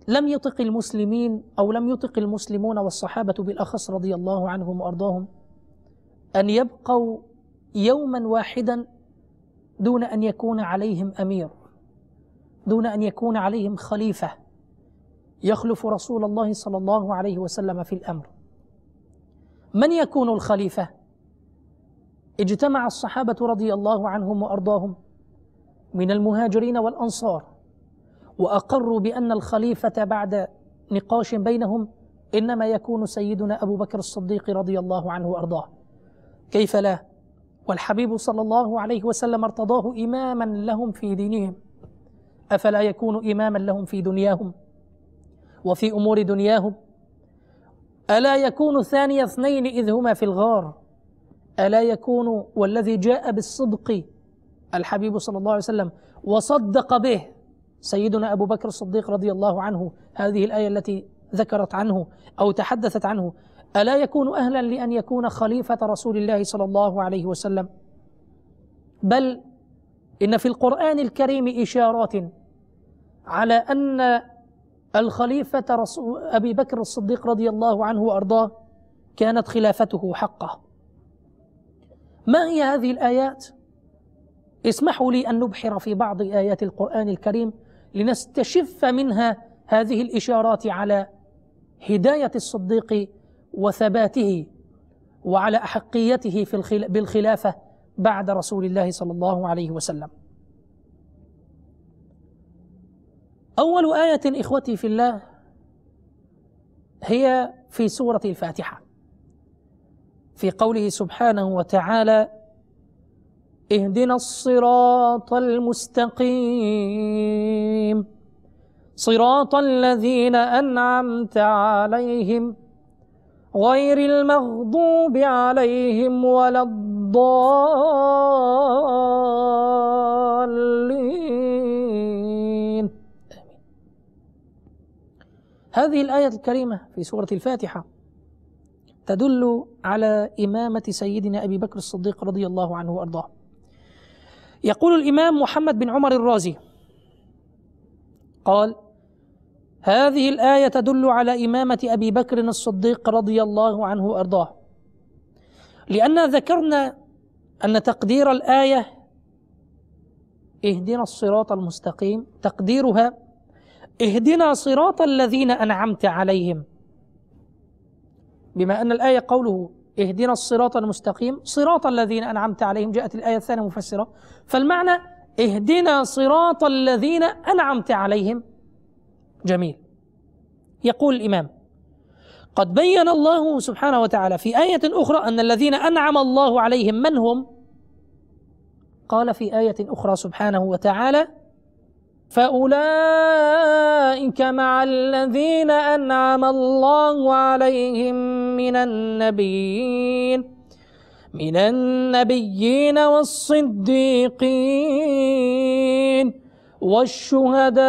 لم يطق المسلمين أو لم يطق المسلمون والصحابة بالأخص رضي الله عنهم وأرضاهم أن يبقوا يوما واحدا دون أن يكون عليهم أمير، دون أن يكون عليهم خليفة يخلف رسول الله صلى الله عليه وسلم في الأمر. من يكون الخليفة؟ اجتمع الصحابة رضي الله عنهم وأرضاهم من المهاجرين والأنصار وأقروا بأن الخليفة بعد نقاش بينهم إنما يكون سيدنا أبو بكر الصديق رضي الله عنه وأرضاه. كيف لا؟ والحبيب صلى الله عليه وسلم ارتضاه إماما لهم في دينهم، أفلا يكون إماما لهم في دنياهم وفي أمور دنياهم؟ ألا يكون ثاني اثنين إذ هما في الغار؟ ألا يكون والذي جاء بالصدق الحبيب صلى الله عليه وسلم وصدق به سيدنا أبو بكر الصديق رضي الله عنه هذه الآية التي ذكرت عنه أو تحدثت عنه، ألا يكون أهلا لأن يكون خليفة رسول الله صلى الله عليه وسلم؟ بل إن في القرآن الكريم إشارات على أن الخليفة أبي بكر الصديق رضي الله عنه وأرضاه كانت خلافته حقه. ما هي هذه الآيات؟ اسمحوا لي أن نبحر في بعض آيات القرآن الكريم لنستشف منها هذه الإشارات على هداية الصديق وثباته وعلى أحقيته بالخلافة بعد رسول الله صلى الله عليه وسلم. أول آية إخوتي في الله هي في سورة الفاتحة، في قوله سبحانه وتعالى: اهدنا الصراط المستقيم صراط الذين أنعمت عليهم غير المغضوب عليهم ولا الضالين. هذه الآية الكريمة في سورة الفاتحة تدل على إمامة سيدنا أبي بكر الصديق رضي الله عنه وأرضاه. يقول الإمام محمد بن عمر الرازي قال: هذه الآية تدل على إمامة أبي بكر الصديق رضي الله عنه وأرضاه، لأن ذكرنا أن تقدير الآية اهدنا الصراط المستقيم تقديرها اهدنا صراط الذين أنعمت عليهم، بما أن الآية قوله اهدنا الصراط المستقيم صراط الذين أنعمت عليهم، جاءت الآية الثانية مفسرة، فالمعنى اهدنا صراط الذين أنعمت عليهم. جميل. يقول الإمام: قد بين الله سبحانه وتعالى في آية أخرى أن الذين أنعم الله عليهم من هم؟ قال في آية أخرى سبحانه وتعالى: فأولئك مع الذين أنعم الله عليهم من النبيين والصديقين والشهداء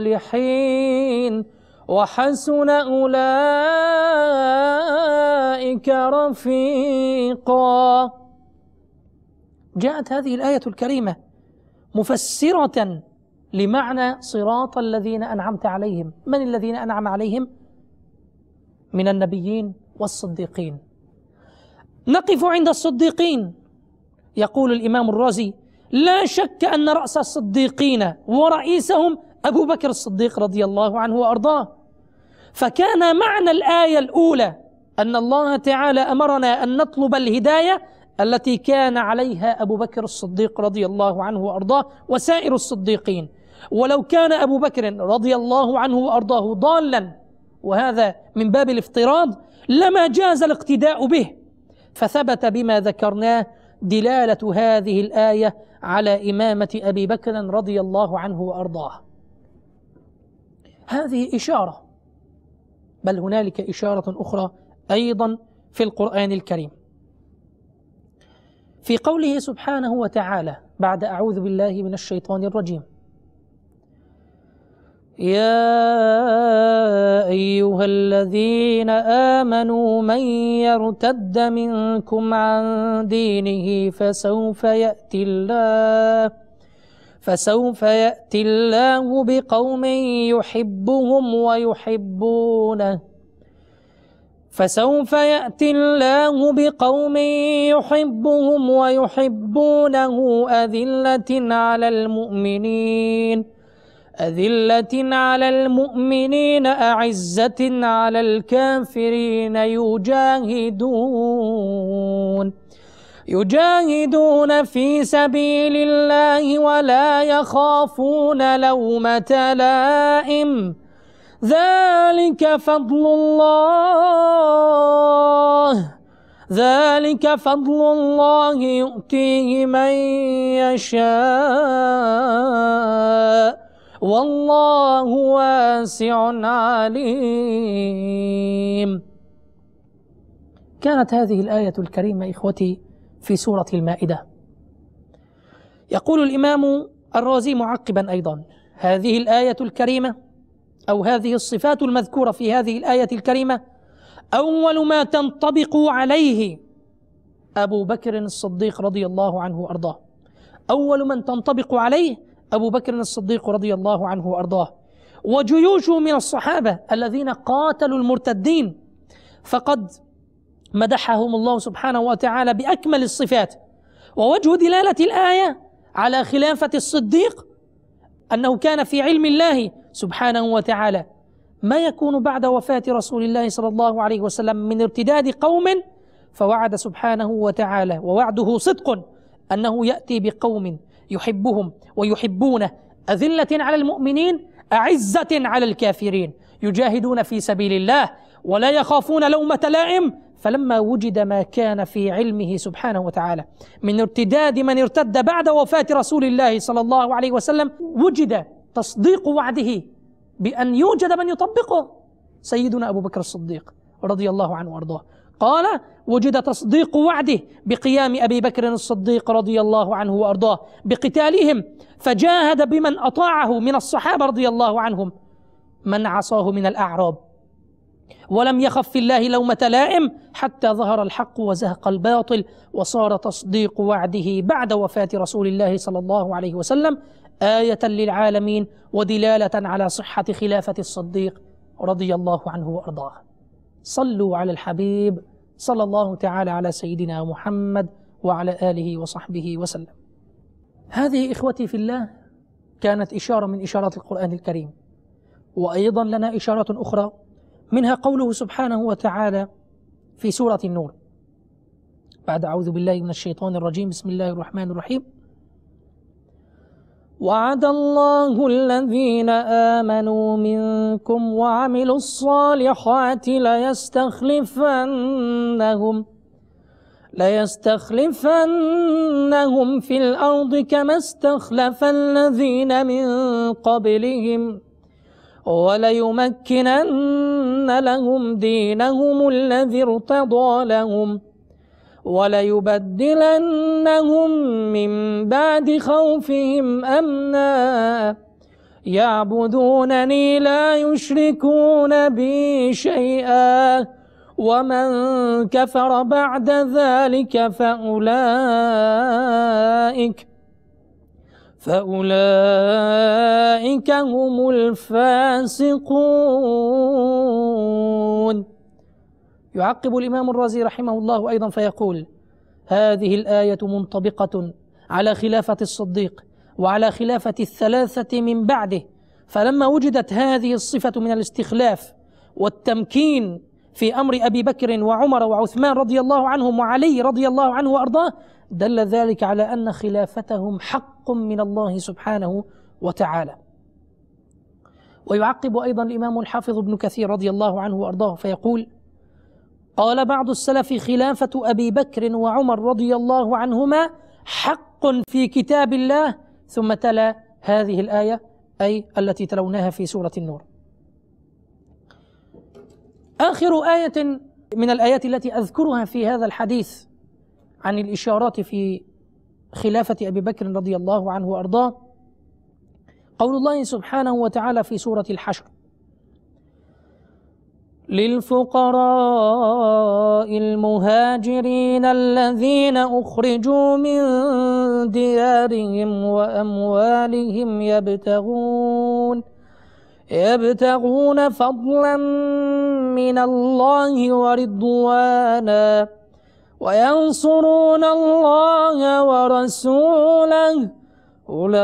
والصالحين وحسن أولئك رفيقا. جاءت هذه الآية الكريمة مفسرة لمعنى صراط الذين أنعمت عليهم. من الذين أنعم عليهم؟ من النبيين والصديقين. نقف عند الصديقين. يقول الإمام الرازي: لا شك أن رأس الصديقين ورئيسهم أبو بكر الصديق رضي الله عنه وأرضاه، فكان معنى الآية الأولى أن الله تعالى أمرنا أن نطلب الهداية التي كان عليها أبو بكر الصديق رضي الله عنه وأرضاه وسائر الصديقين، ولو كان أبو بكر رضي الله عنه وأرضاه ضالا، وهذا من باب الافتراض، لما جاز الاقتداء به. فثبت بما ذكرناه دلالة هذه الآية على إمامة أبي بكر رضي الله عنه وأرضاه. هذه إشارة، بل هنالك إشارة أخرى أيضا في القرآن الكريم، في قوله سبحانه وتعالى بعد أعوذ بالله من الشيطان الرجيم: يا أيها الذين آمنوا من يرتد منكم عن دينه فسوف يأتي الله بقوم يحبهم ويحبونه فسوف يأتي الله بقوم يحبهم ويحبونه أذلة على المؤمنين أعزة على الكافرين يجاهدون في سبيل الله ولا يخافون لومة لائم ذلك فضل الله يؤتيه من يشاء والله واسع عليم. كانت هذه الآية الكريمة إخوتي في سورة المائدة. يقول الإمام الرازي معقبا أيضا: هذه الآية الكريمة أو هذه الصفات المذكورة في هذه الآية الكريمة أول ما تنطبق عليه أبو بكر الصديق رضي الله عنه وأرضاه. أول من تنطبق عليه أبو بكر الصديق رضي الله عنه وأرضاه وجيوشه من الصحابة الذين قاتلوا المرتدين، فقد مدحهم الله سبحانه وتعالى بأكمل الصفات. ووجه دلالة الآية على خلافة الصديق أنه كان في علم الله سبحانه وتعالى ما يكون بعد وفاة رسول الله صلى الله عليه وسلم من ارتداد قوم، فوعد سبحانه وتعالى ووعده صدق أنه يأتي بقوم يحبهم ويحبونه أذلة على المؤمنين أعزة على الكافرين يجاهدون في سبيل الله ولا يخافون لومة لائم. فلما وجد ما كان في علمه سبحانه وتعالى من ارتداد من ارتد بعد وفاة رسول الله صلى الله عليه وسلم، وجد تصديق وعده بأن يوجد من يطبقه، سيدنا أبو بكر الصديق رضي الله عنه وأرضاه. قال: وجد تصديق وعده بقيام أبي بكر الصديق رضي الله عنه وأرضاه بقتالهم، فجاهد بمن أطاعه من الصحابة رضي الله عنهم من عصاه من الأعراب، ولم يخف في الله لومة لائم حتى ظهر الحق وزهق الباطل، وصار تصديق وعده بعد وفاة رسول الله صلى الله عليه وسلم آية للعالمين ودلالة على صحة خلافة الصديق رضي الله عنه وأرضاه. صلوا على الحبيب صلى الله تعالى على سيدنا محمد وعلى آله وصحبه وسلم. هذه إخوتي في الله كانت إشارة من إشارات القرآن الكريم، وأيضا لنا إشارات أخرى منها قوله سبحانه وتعالى في سورة النور بعد أعوذ بالله من الشيطان الرجيم بسم الله الرحمن الرحيم: وعد الله الذين آمنوا منكم وعملوا الصالحات ليستخلفنهم في الأرض كما استخلف الذين من قبلهم وليمكنن لهم دينهم الذي ارتضى لهم وليبدلنهم من بعد خوفهم أمنا يعبدونني لا يشركون بي شيئا ومن كفر بعد ذلك فأولئك هم الفاسقون. يعقب الإمام الرازي رحمه الله أيضا فيقول: هذه الآية منطبقة على خلافة الصديق وعلى خلافة الثلاثة من بعده، فلما وجدت هذه الصفة من الاستخلاف والتمكين في أمر أبي بكر وعمر وعثمان رضي الله عنهم وعلي رضي الله عنه وأرضاه، دل ذلك على أن خلافتهم حق من الله سبحانه وتعالى. ويعقب أيضا الإمام الحافظ ابن كثير رضي الله عنه وأرضاه فيقول: قال بعض السلف: خلافة أبي بكر وعمر رضي الله عنهما حق في كتاب الله، ثم تلا هذه الآية أي التي تلوناها في سورة النور. آخر آية من الآيات التي أذكرها في هذا الحديث عن الإشارات في خلافة أبي بكر رضي الله عنه وأرضاه قول الله سبحانه وتعالى في سورة الحشر: للفقراء المهاجرين الذين أخرجوا من ديارهم وأموالهم يبتغون فضلا من الله ورضوانا وينصرون الله ورسوله أولئك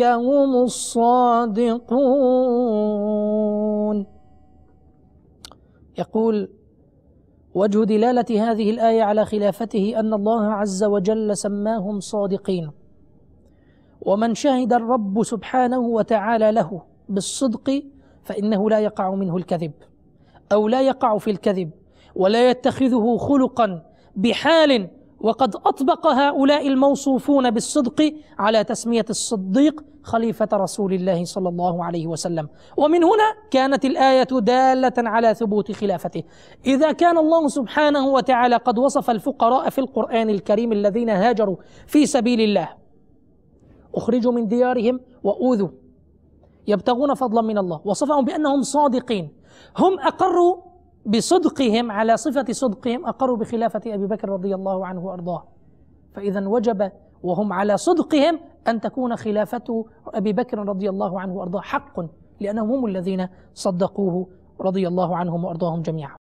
هم الصادقون. يقول: وجه دلالة هذه الآية على خلافته أن الله عز وجل سماهم صادقين، ومن شهد الرب سبحانه وتعالى له بالصدق فإنه لا يقع منه الكذب، أو لا يقع في الكذب ولا يتخذه خلقا بحال. وقد أطبق هؤلاء الموصوفون بالصدق على تسمية الصديق خليفة رسول الله صلى الله عليه وسلم. ومن هنا كانت الآية دالة على ثبوت خلافته. إذا كان الله سبحانه وتعالى قد وصف الفقراء في القرآن الكريم الذين هاجروا في سبيل الله، أخرجوا من ديارهم وأوذوا يبتغون فضلا من الله، وصفهم بأنهم صادقين، هم أقروا بصدقهم على صفة صدقهم، أقروا بخلافة أبي بكر رضي الله عنه وأرضاه. فإذا وجب وهم على صدقهم أن تكون خلافة أبي بكر رضي الله عنه وأرضاه حق، لأنهم هم الذين صدقوه رضي الله عنهم وأرضاهم جميعا.